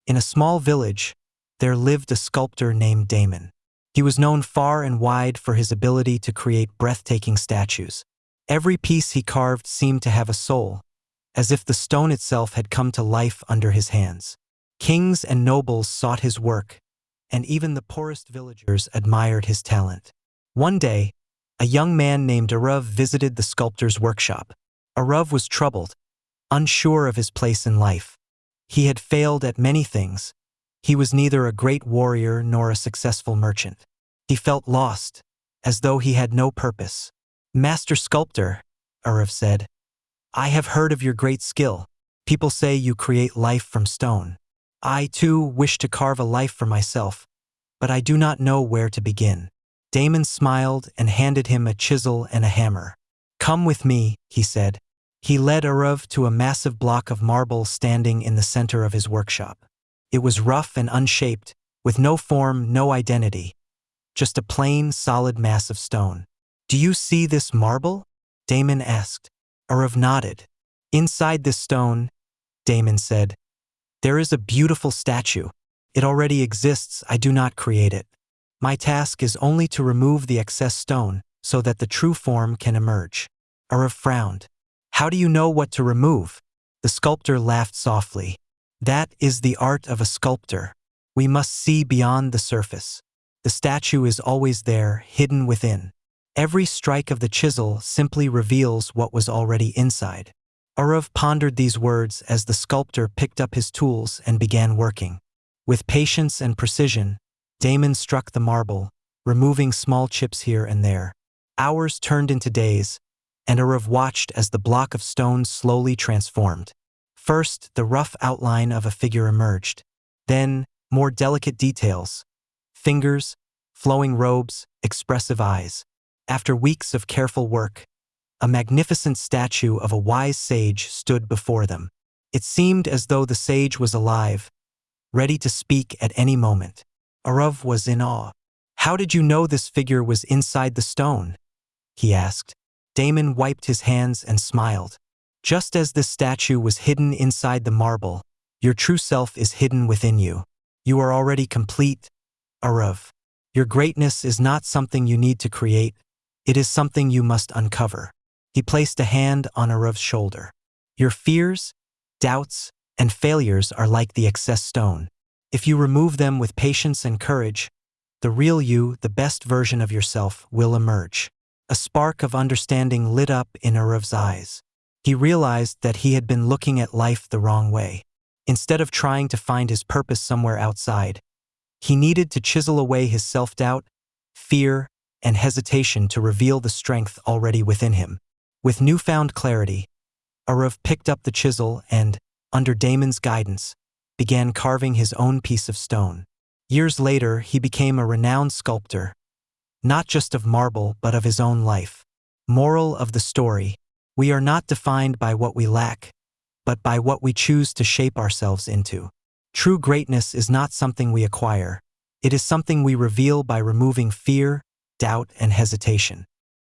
In a small village, there lived a sculptor named Daman. He was known far and wide for his ability to create breathtaking statues. Every piece he carved seemed to have a soul, as if the stone itself had come to life under his hands. Kings and nobles sought his work, and even the poorest villagers admired his talent. One day, a young man named Arav visited the sculptor's workshop. Arav was troubled, unsure of his place in life. He had failed at many things. He was neither a great warrior nor a successful merchant. He felt lost, as though he had no purpose. "Master Sculptor," Arav said, "I have heard of your great skill. People say you create life from stone. I, too, wish to carve a life for myself, but I do not know where to begin." Daman smiled and handed him a chisel and a hammer. "Come with me," he said. He led Arav to a massive block of marble standing in the center of his workshop. It was rough and unshaped, with no form, no identity. Just a plain, solid mass of stone. "Do you see this marble?" Daman asked. Arav nodded. "Inside this stone," Daman said, "there is a beautiful statue. It already exists, I do not create it. My task is only to remove the excess stone so that the true form can emerge." Arav frowned. "How do you know what to remove?" The sculptor laughed softly. "That is the art of a sculptor. We must see beyond the surface. The statue is always there, hidden within. Every strike of the chisel simply reveals what was already inside." Arav pondered these words as the sculptor picked up his tools and began working. With patience and precision, Daman struck the marble, removing small chips here and there. Hours turned into days, and Arav watched as the block of stone slowly transformed. First, the rough outline of a figure emerged. Then, more delicate details: fingers, flowing robes, expressive eyes. After weeks of careful work, a magnificent statue of a wise sage stood before them. It seemed as though the sage was alive, ready to speak at any moment. Arav was in awe. "How did you know this figure was inside the stone?" he asked. Daman wiped his hands and smiled. "Just as this statue was hidden inside the marble, your true self is hidden within you. You are already complete, Arav. Your greatness is not something you need to create, it is something you must uncover." He placed a hand on Arav's shoulder. "Your fears, doubts, and failures are like the excess stone. If you remove them with patience and courage, the real you, the best version of yourself, will emerge." A spark of understanding lit up in Arav's eyes. He realized that he had been looking at life the wrong way. Instead of trying to find his purpose somewhere outside, he needed to chisel away his self-doubt, fear, and hesitation to reveal the strength already within him. With newfound clarity, Arav picked up the chisel and, under Daman's guidance, began carving his own piece of stone. Years later, he became a renowned sculptor, not just of marble but of his own life. Moral of the story: we are not defined by what we lack, but by what we choose to shape ourselves into. True greatness is not something we acquire, it is something we reveal by removing fear, doubt, and hesitation.